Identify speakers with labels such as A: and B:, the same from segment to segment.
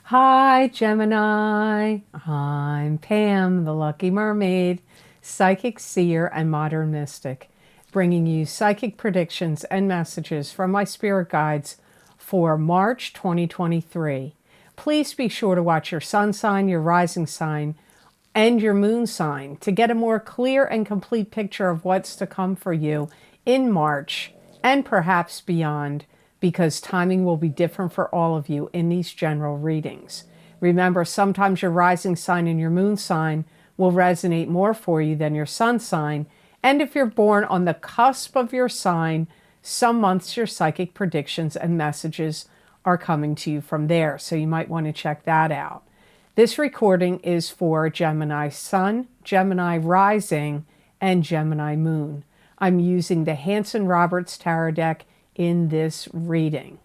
A: Hi, Gemini. I'm Pam, the Lucky Mermaid, psychic seer and modern mystic, bringing you psychic predictions and messages from my spirit guides for March 2023. Please be sure to watch your sun sign, your rising sign, and your moon sign to get a more clear and complete picture of what's to come for you in March and perhaps beyond, because timing will be different for all of you in these general readings. Remember, sometimes your rising sign and your moon sign will resonate more for you than your sun sign. And if you're born on the cusp of your sign, some months your psychic predictions and messages are coming to you from there. So you might want to check that out. This recording is for Gemini Sun, Gemini Rising, and Gemini Moon. I'm using the Hanson-Roberts Tarot deck in this reading.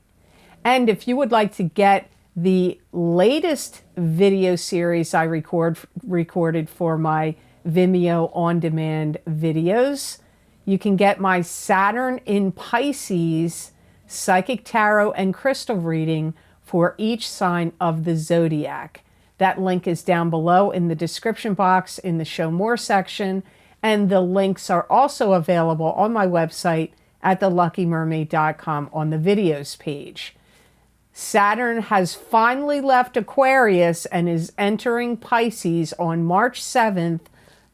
A: And if you would like to get the latest video series I recorded for my Vimeo on-demand videos, you can get my Saturn in Pisces psychic tarot and crystal reading for each sign of the zodiac. That link is down below in the description box in the Show More section, and the links are also available on my website at theluckymermaid.com on the videos page. Saturn has finally left Aquarius and is entering Pisces on March 7th,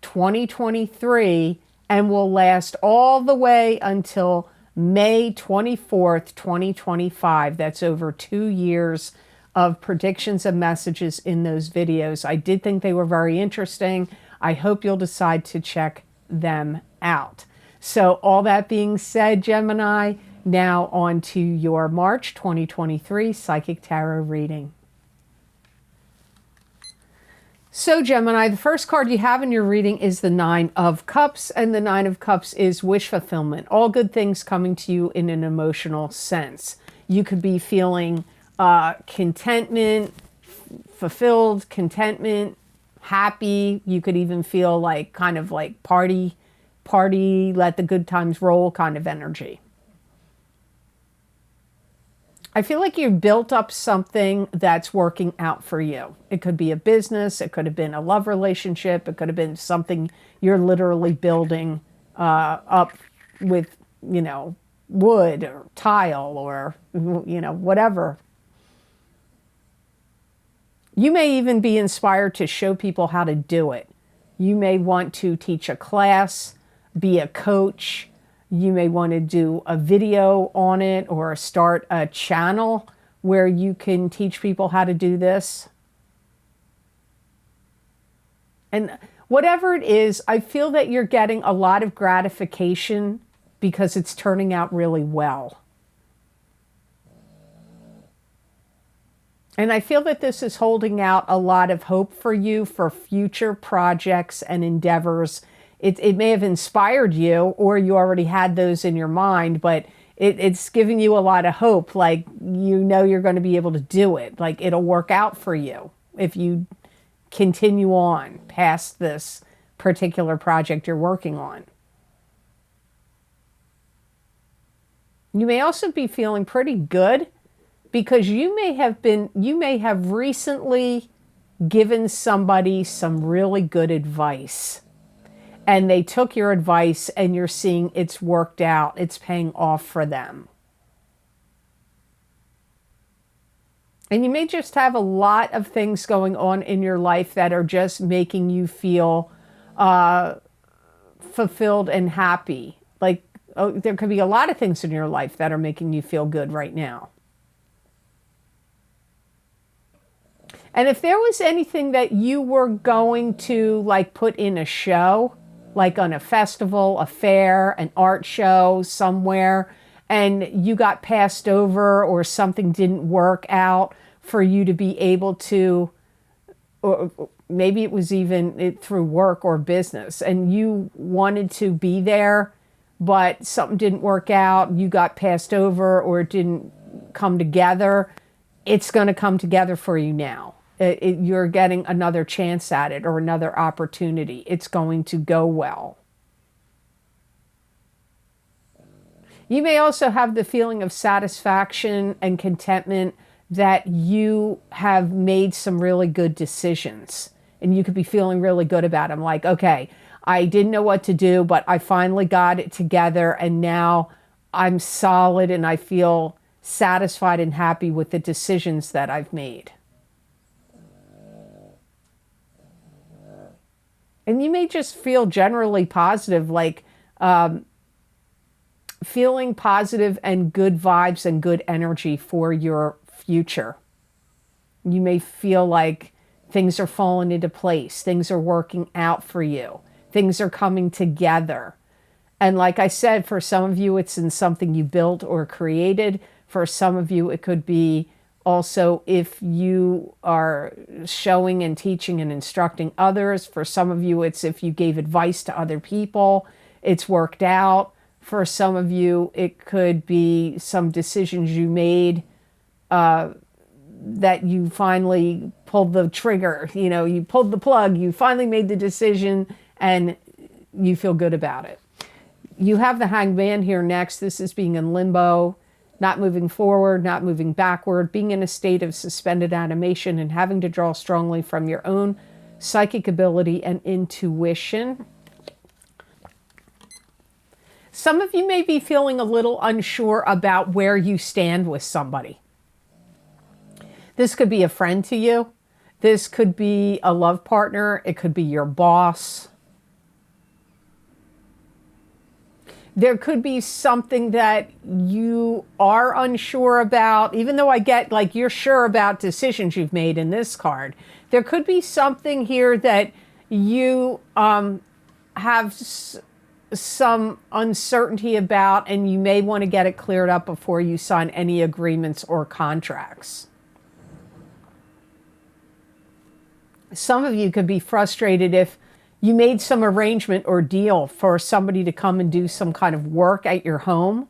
A: 2023, and will last all the way until May 24th, 2025. That's over 2 years of predictions and messages in those videos. I did think they were very interesting. I hope you'll decide to check them out. So all that being said, Gemini, now on to your March 2023 Psychic Tarot reading. So Gemini, the first card you have in your reading is the Nine of Cups, and the Nine of Cups is wish fulfillment. All good things coming to you in an emotional sense. You could be feeling contentment, fulfilled, contentment, happy. You could even feel like kind of like party, let the good times roll kind of energy. I feel like you've built up something that's working out for you. It could be a business, it could have been a love relationship, it could have been something you're literally building up with, wood or tile or, whatever. You may even be inspired to show people how to do it. You may want to teach a class, be a coach. You may want to do a video on it or start a channel where you can teach people how to do this. And whatever it is, I feel that you're getting a lot of gratification because it's turning out really well. And I feel that this is holding out a lot of hope for you for future projects and endeavors. It may have inspired you, or you already had those in your mind, but it's giving you a lot of hope. Like, you're going to be able to do it. Like, it'll work out for you if you continue on past this particular project you're working on. You may also be feeling pretty good because you may have recently given somebody some really good advice. And they took your advice and you're seeing it's worked out. It's paying off for them. And you may just have a lot of things going on in your life that are just making you feel fulfilled and happy. Like, there could be a lot of things in your life that are making you feel good right now. And if there was anything that you were going to put in a show, like on a festival, a fair, an art show somewhere, and you got passed over or something didn't work out for you to be able to, or maybe it was even through work or business, and you wanted to be there, but something didn't work out, you got passed over or it didn't come together, it's going to come together for you now. You're getting another chance at it or another opportunity. It's going to go well. You may also have the feeling of satisfaction and contentment that you have made some really good decisions and you could be feeling really good about them. Like, okay, I didn't know what to do, but I finally got it together and now I'm solid and I feel satisfied and happy with the decisions that I've made. And you may just feel generally positive, like feeling positive and good vibes and good energy for your future. You may feel like things are falling into place. Things are working out for you. Things are coming together. And like I said, for some of you, it's in something you built or created. For some of you, it could be also if you are showing and teaching and instructing others. For some of you, it's if you gave advice to other people, it's worked out. For some of you, it could be some decisions you made that you finally pulled the trigger. You know, you pulled the plug, you finally made the decision, and you feel good about it. You have the Hanged Man here next. This is being in limbo, not moving forward, not moving backward, being in a state of suspended animation and having to draw strongly from your own psychic ability and intuition. Some of you may be feeling a little unsure about where you stand with somebody. This could be a friend to you. This could be a love partner. It could be your boss. There could be something that you are unsure about, even though I get like you're sure about decisions you've made in this card. There could be something here that you have some uncertainty about, and you may want to get it cleared up before you sign any agreements or contracts. Some of you could be frustrated if you made some arrangement or deal for somebody to come and do some kind of work at your home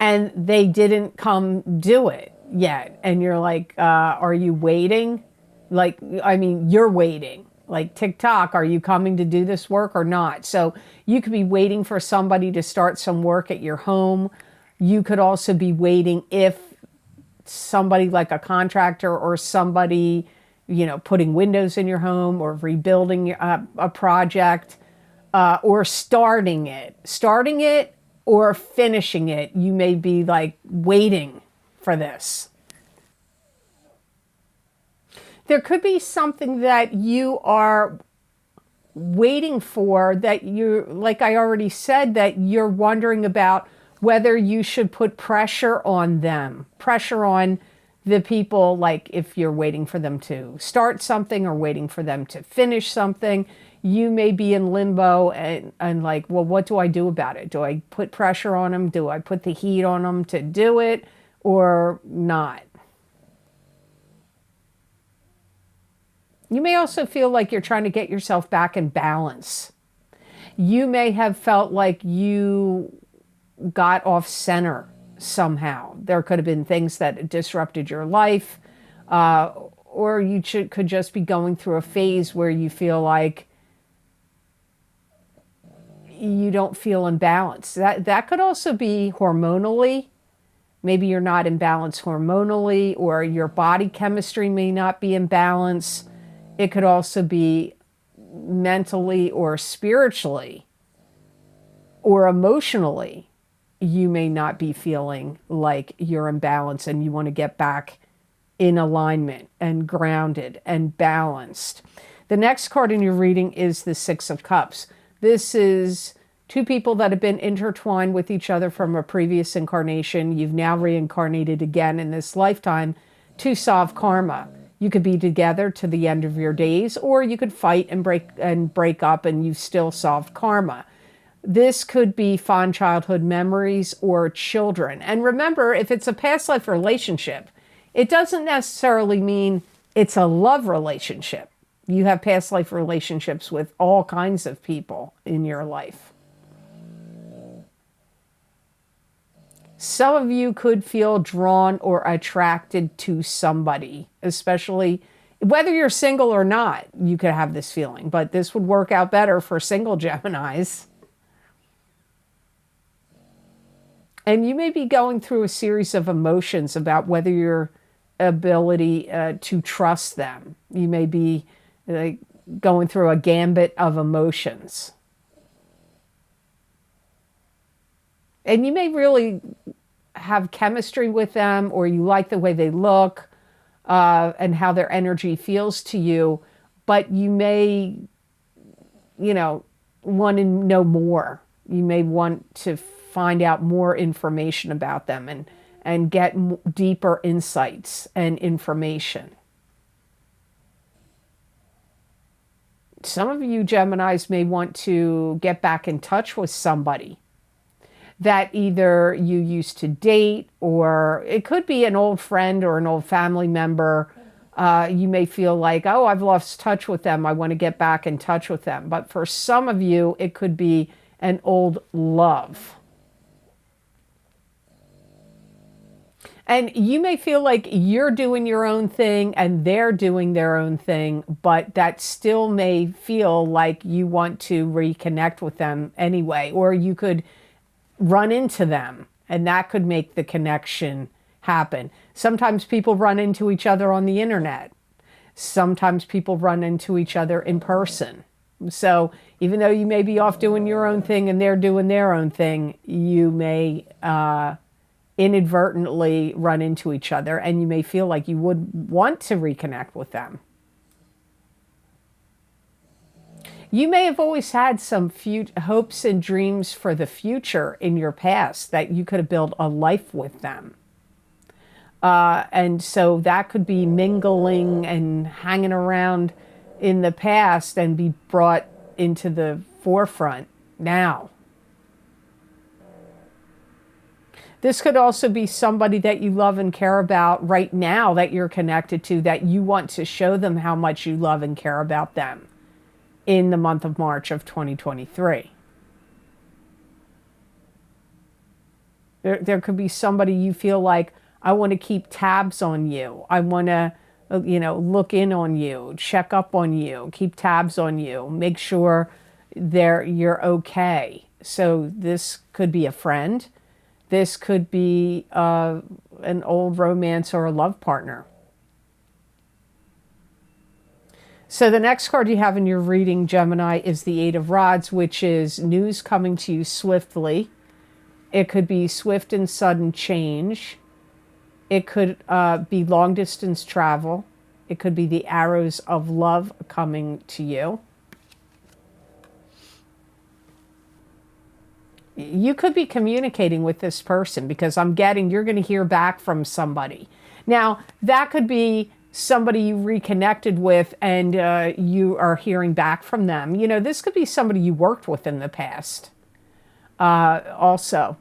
A: and they didn't come do it yet. And you're like, are you waiting? Like, I mean, you're waiting. Like TikTok, are you coming to do this work or not? So you could be waiting for somebody to start some work at your home. You could also be waiting if somebody like a contractor or somebody, you know, putting windows in your home or rebuilding a project or starting it or finishing it. You may be like waiting for this. There could be something that you are waiting for that you, like I already said, that you're wondering about whether you should put pressure on them, pressure on the people, like if you're waiting for them to start something or waiting for them to finish something. You may be in limbo and like, well, what do I do about it? Do I put pressure on them? Do I put the heat on them to do it or not? You may also feel like you're trying to get yourself back in balance. You may have felt like you got off center somehow. There could have been things that disrupted your life, or you could just be going through a phase where you feel like you don't feel in balance. That could also be hormonally. Maybe you're not in balance hormonally, or your body chemistry may not be in balance. It could also be mentally or spiritually or emotionally. You may not be feeling like you're in balance and you want to get back in alignment and grounded and balanced. The next card in your reading is the Six of Cups. This is two people that have been intertwined with each other from a previous incarnation. You've now reincarnated again in this lifetime to solve karma. You could be together to the end of your days, or you could fight and break up and you've still solved karma. This could be fond childhood memories or children. And remember, if it's a past life relationship, it doesn't necessarily mean it's a love relationship. You have past life relationships with all kinds of people in your life. Some of you could feel drawn or attracted to somebody, especially whether you're single or not. You could have this feeling, but this would work out better for single Geminis. And you may be going through a series of emotions about whether you're ability to trust them. You may be going through a gambit of emotions. And you may really have chemistry with them, or you like the way they look and how their energy feels to you, but you may, want to know more. You may want to find out more information about them and get deeper insights and information. Some of you Geminis may want to get back in touch with somebody that either you used to date, or it could be an old friend or an old family member. You may feel like, oh, I've lost touch with them. I want to get back in touch with them. But for some of you, it could be an old love. And you may feel like you're doing your own thing and they're doing their own thing, but that still may feel like you want to reconnect with them anyway. Or you could run into them, and that could make the connection happen. Sometimes people run into each other on the internet. Sometimes people run into each other in person. So even though you may be off doing your own thing and they're doing their own thing, you may inadvertently run into each other, and you may feel like you would want to reconnect with them. You may have always had some hopes and dreams for the future in your past that you could have built a life with them. And so that could be mingling and hanging around in the past and be brought into the forefront now. This could also be somebody that you love and care about right now that you're connected to, that you want to show them how much you love and care about them in the month of March of 2023. There could be somebody you feel like, I want to keep tabs on you. I want to, look in on you, check up on you, keep tabs on you, make sure you're okay. So this could be a friend. This could be an old romance or a love partner. So the next card you have in your reading, Gemini, is the Eight of Rods, which is news coming to you swiftly. It could be swift and sudden change. It could be long distance travel. It could be the arrows of love coming to you. You could be communicating with this person, because I'm getting you're going to hear back from somebody. Now, that could be somebody you reconnected with and you are hearing back from them. This could be somebody you worked with in the past also.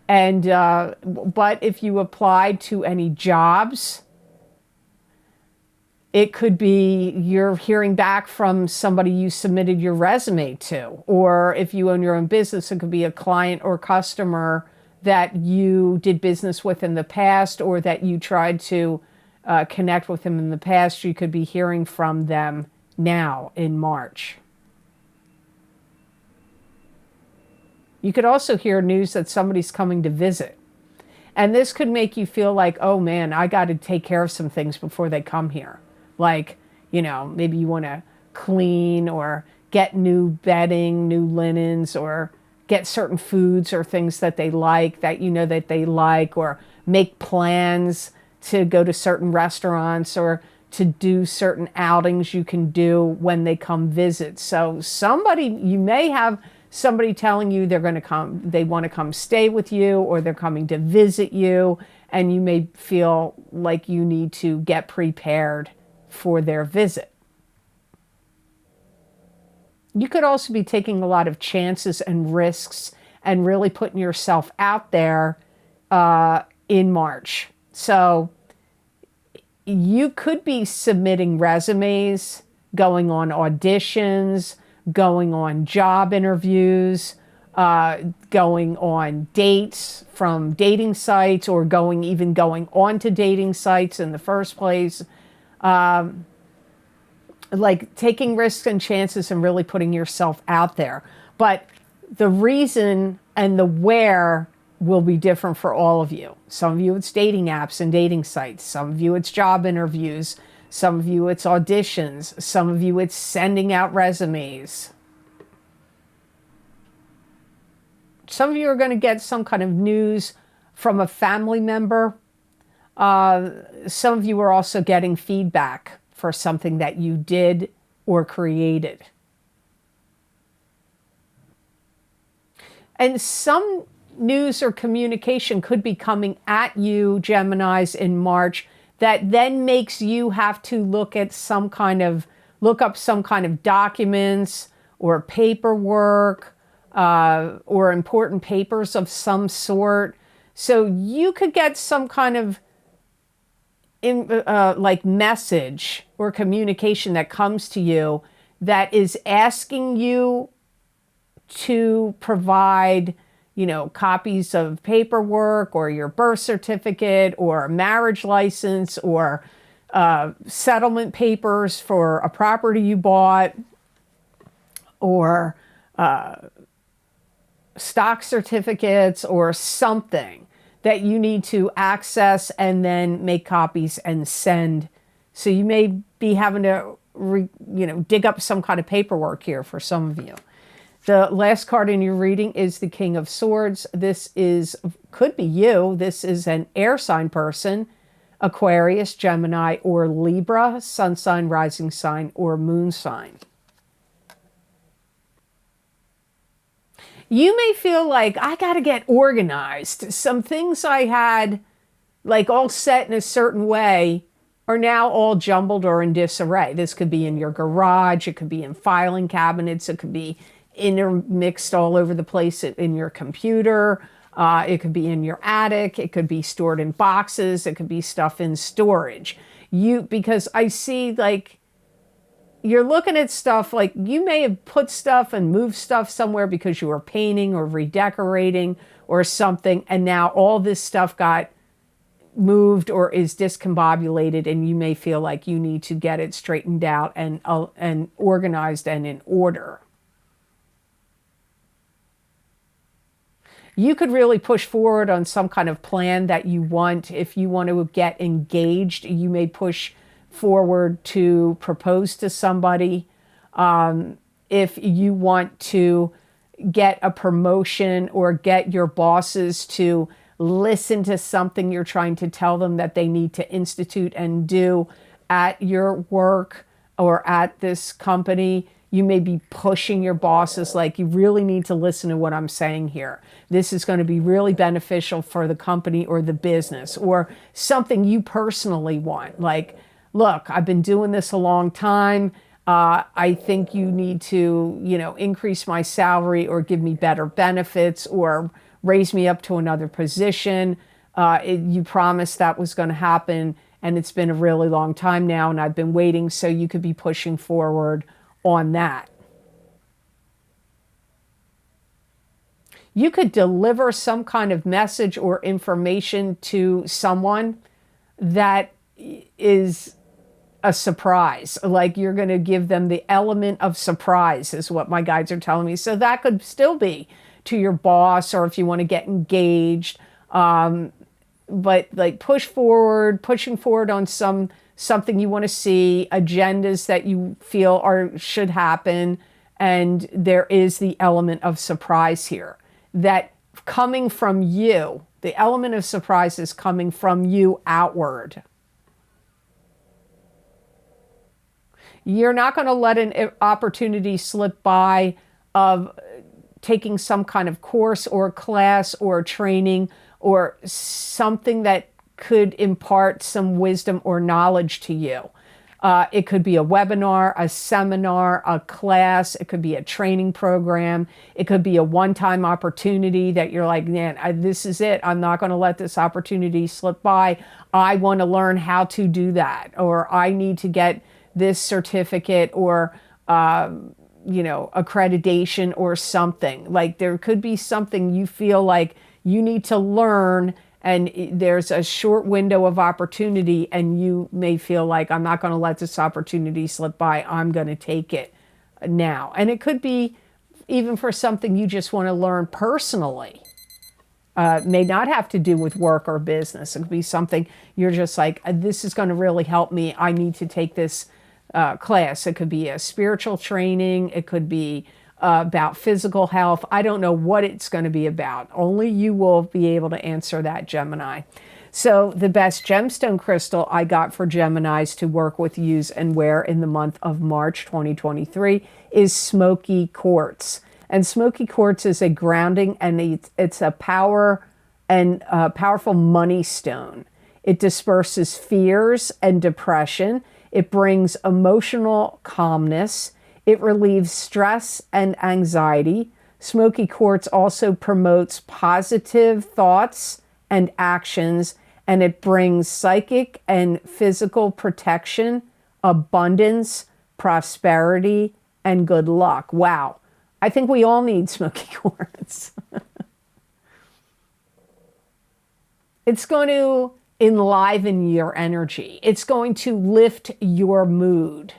A: And but if you applied to any jobs, it could be you're hearing back from somebody you submitted your resume to. Or if you own your own business, it could be a client or customer that you did business with in the past, or that you tried to connect with them in the past. You could be hearing from them now in March. You could also hear news that somebody's coming to visit. And this could make you feel like, oh man, I got to take care of some things before they come here. Like, maybe you want to clean or get new bedding, new linens, or get certain foods or things that they like, that they like, or make plans to go to certain restaurants or to do certain outings you can do when they come visit. So you may have somebody telling you they're going to come, they want to come stay with you, or they're coming to visit you, and you may feel like you need to get prepared for their visit. You could also be taking a lot of chances and risks and really putting yourself out there in March. So you could be submitting resumes, going on auditions, going on job interviews, going on dates from dating sites, or going on to dating sites in the first place. Like taking risks and chances and really putting yourself out there. But the reason and the where will be different for all of you. Some of you it's dating apps and dating sites. Some of you it's job interviews. Some of you it's auditions. Some of you it's sending out resumes. Some of you are going to get some kind of news from a family member. Some of you are also getting feedback for something that you did or created. And some news or communication could be coming at you, Geminis, in March that then makes you have to look up some kind of documents or paperwork or important papers of some sort. So you could get some kind of like message or communication that comes to you that is asking you to provide, copies of paperwork or your birth certificate or a marriage license or settlement papers for a property you bought or stock certificates or something that you need to access and then make copies and send. So you may be having to, dig up some kind of paperwork here for some of you. The last card in your reading is the King of Swords. Could be you. This is an air sign person, Aquarius, Gemini, or Libra, sun sign, rising sign, or moon sign. You may feel like, I got to get organized. Some things I had all set in a certain way are now all jumbled or in disarray. This could be in your garage. It could be in filing cabinets. It could be intermixed all over the place in your computer. It could be in your attic. It could be stored in boxes. It could be stuff in storage. Because I see you're looking at stuff you may have put stuff and moved stuff somewhere because you were painting or redecorating or something, and now all this stuff got moved or is discombobulated, and you may feel like you need to get it straightened out and organized and in order. You could really push forward on some kind of plan that you want. If you want to get engaged, you may push forward to propose to somebody. If you want to get a promotion or get your bosses to listen to something you're trying to tell them that they need to institute and do at your work or at this company, you may be pushing your bosses you really need to listen to what I'm saying here. This is going to be really beneficial for the company or the business, or something you personally want. Look, I've been doing this a long time. I think you need to, increase my salary or give me better benefits or raise me up to another position. You promised that was going to happen, and it's been a really long time now, and I've been waiting, so you could be pushing forward on that. You could deliver some kind of message or information to someone that is a surprise. You're going to give them the element of surprise is what my guides are telling me. So that could still be to your boss, or if you want to get engaged. But pushing forward on something you want to see, agendas that you feel should happen. And there is the element of surprise here. That coming from you, the element of surprise is coming from you outward. You're not going to let an opportunity slip by of taking some kind of course or class or training or something that could impart some wisdom or knowledge to you. It could be a webinar, a seminar, a class. It could be a training program. It could be a one-time opportunity that you're like, man, this is it. I'm not going to let this opportunity slip by. I want to learn how to do that, or I need to get this certificate or, accreditation or something. There could be something you feel like you need to learn, and there's a short window of opportunity, and you may feel like, I'm not going to let this opportunity slip by. I'm going to take it now. And it could be even for something you just want to learn personally. May not have to do with work or business. It could be something you're just like, this is going to really help me. I need to take this class. It could be a spiritual training. It could be about physical health. I don't know what it's going to be about. Only you will be able to answer that, Gemini. So the best gemstone crystal I got for Geminis to work with, use, and wear in the month of March 2023 is smoky quartz. And smoky quartz is a grounding, and it's a powerful money stone. It disperses fears and depression. It brings emotional calmness. It relieves stress and anxiety. Smoky quartz also promotes positive thoughts and actions, and it brings psychic and physical protection, abundance, prosperity, and good luck. Wow. I think we all need smoky quartz. It's going to enliven your energy. It's going to lift your mood.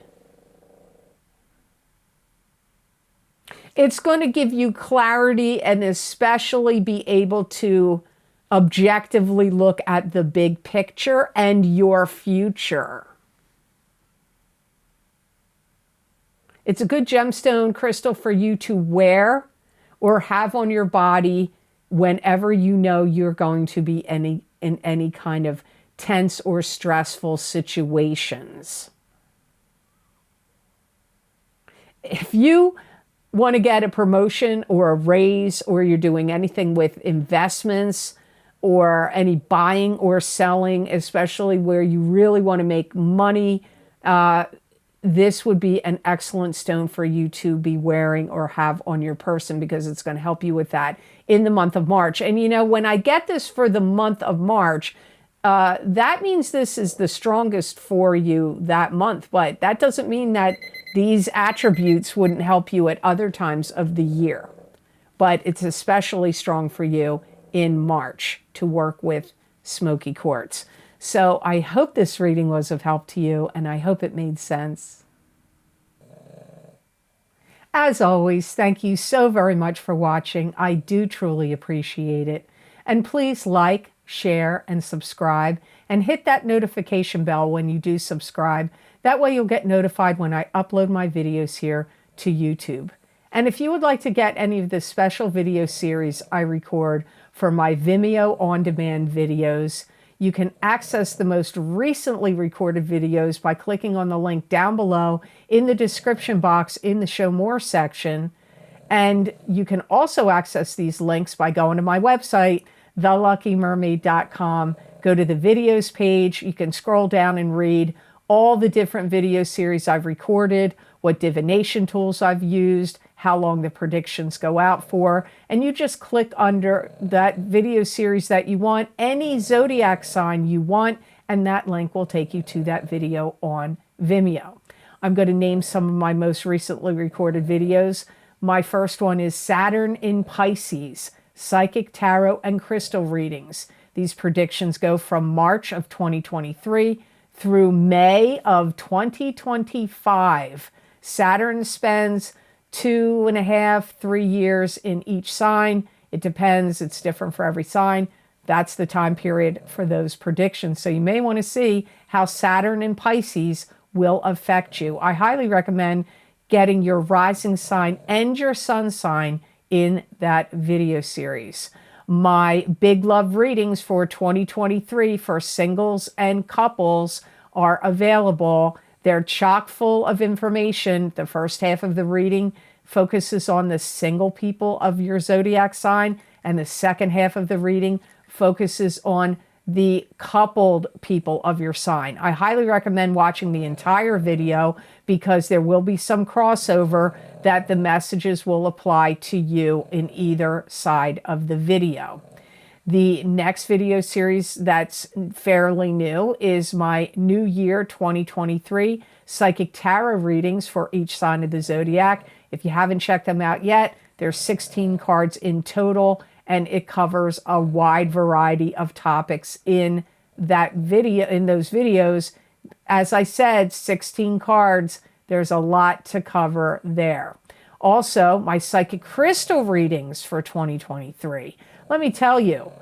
A: It's going to give you clarity and especially be able to objectively look at the big picture and your future. It's a good gemstone crystal for you to wear or have on your body whenever you know you're going to be in any kind of tense or stressful situations. If you want to get a promotion or a raise, or you're doing anything with investments or any buying or selling, especially where you really want to make money, this would be an excellent stone for you to be wearing or have on your person, because it's going to help you with that in the month of March. And you know, when I get this for the month of March, that means this is the strongest for you that month. But that doesn't mean that these attributes wouldn't help you at other times of the year. But it's especially strong for you in March to work with smoky quartz. So I hope this reading was of help to you, and I hope it made sense. As always, thank you so very much for watching. I do truly appreciate it. And please like, share, and subscribe, and hit that notification bell when you do subscribe. That way you'll get notified when I upload my videos here to YouTube. And if you would like to get any of the special video series I record for my Vimeo on-demand videos, you can access the most recently recorded videos by clicking on the link down below in the description box in the Show More section. And you can also access these links by going to my website, theluckymermaid.com. Go to the videos page. You can scroll down and read all the different video series I've recorded, what divination tools I've used, how long the predictions go out for, and you just click under that video series that you want, any zodiac sign you want, and that link will take you to that video on Vimeo. I'm going to name some of my most recently recorded videos. My first one is Saturn in Pisces, Psychic Tarot and Crystal Readings. These predictions go from March of 2023 through May of 2025. Saturn spends 2.5, 3 years in each sign. It depends. It's different for every sign. That's the time period for those predictions. So you may want to see how Saturn in Pisces will affect you. I highly recommend getting your rising sign and your sun sign in that video series. My Big Love readings for 2023 for singles and couples are available. They're chock full of information. The first half of the reading focuses on the single people of your zodiac sign, and the second half of the reading focuses on the coupled people of your sign. I highly recommend watching the entire video because there will be some crossover that the messages will apply to you in either side of the video. The next video series that's fairly new is my New Year 2023 Psychic Tarot readings for each sign of the zodiac. If you haven't checked them out yet, there's 16 cards in total, and it covers a wide variety of topics in that video, in those videos. As I said, 16 cards. There's a lot to cover there. Also, my Psychic Crystal readings for 2023. let me tell you,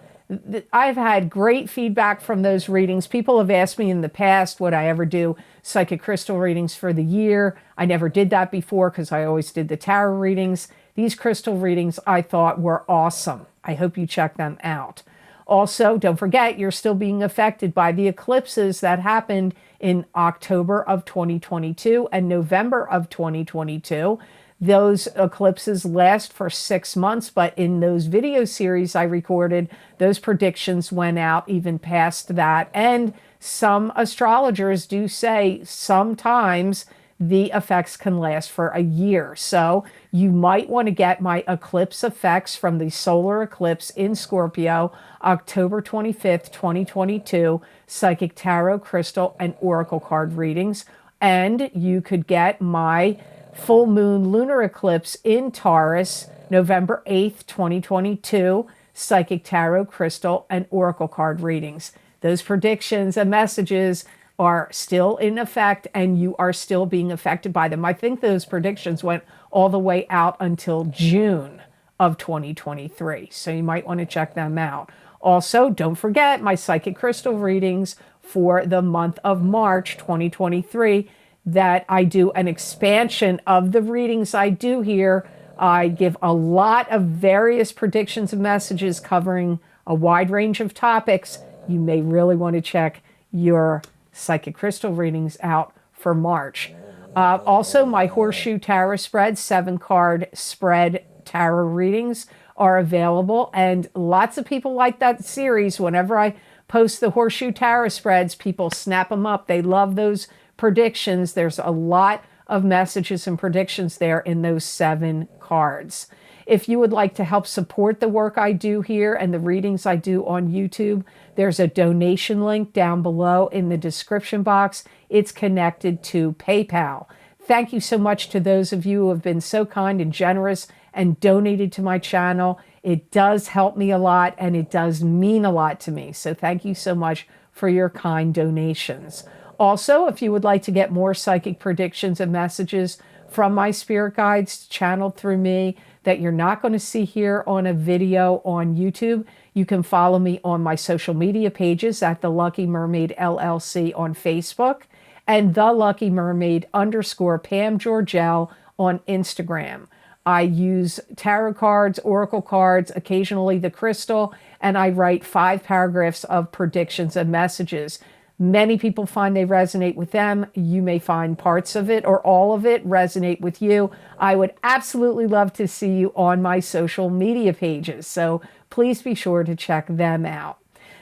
A: I've had great feedback from those readings. People have asked me in the past, would I ever do psychic crystal readings for the year? I never did that before because I always did the tarot readings. These crystal readings I thought were awesome. I hope you check them out. Also, don't forget, you're still being affected by the eclipses that happened in October of 2022 and November of 2022. Those eclipses last for 6 months, but in those video series I recorded, those predictions went out even past that. And some astrologers do say sometimes the effects can last for a year. So you might want to get my eclipse effects from the solar eclipse in Scorpio, October 25th, 2022, psychic tarot, crystal, and oracle card readings. And you could get my full moon lunar eclipse in Taurus, November 8th, 2022, psychic tarot, crystal, and oracle card readings. Those predictions and messages are still in effect and you are still being affected by them. I think those predictions went all the way out until June of 2023. So you might want to check them out. Also, don't forget my psychic crystal readings for the month of March 2023 that I do an expansion of the readings I do here. I give a lot of various predictions and messages covering a wide range of topics. You may really want to check your psychic crystal readings out for March. Also, my Horseshoe Tarot spread, 7-card spread tarot readings are available. And lots of people like that series. Whenever I post the Horseshoe Tarot spreads, people snap them up. They love those predictions. There's a lot of messages and predictions there in those 7 cards. If you would like to help support the work I do here and the readings I do on YouTube, there's a donation link down below in the description box. It's connected to PayPal. Thank you so much to those of you who have been so kind and generous and donated to my channel. It does help me a lot and it does mean a lot to me. So thank you so much for your kind donations. Also, if you would like to get more psychic predictions and messages from my spirit guides channeled through me that you're not going to see here on a video on YouTube, you can follow me on my social media pages at the Lucky Mermaid LLC on Facebook and the Lucky Mermaid _ Pam Georgel on Instagram. I use tarot cards, oracle cards, occasionally the crystal, and I write 5 paragraphs of predictions and messages. Many people find they resonate with them. You may find parts of it or all of it resonate with you. I would absolutely love to see you on my social media pages. So please be sure to check them out.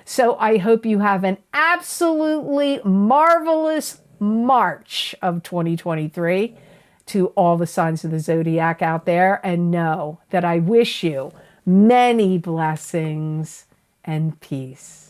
A: So I hope you have an absolutely marvelous March of 2023 to all the signs of the zodiac out there. And know that I wish you many blessings and peace.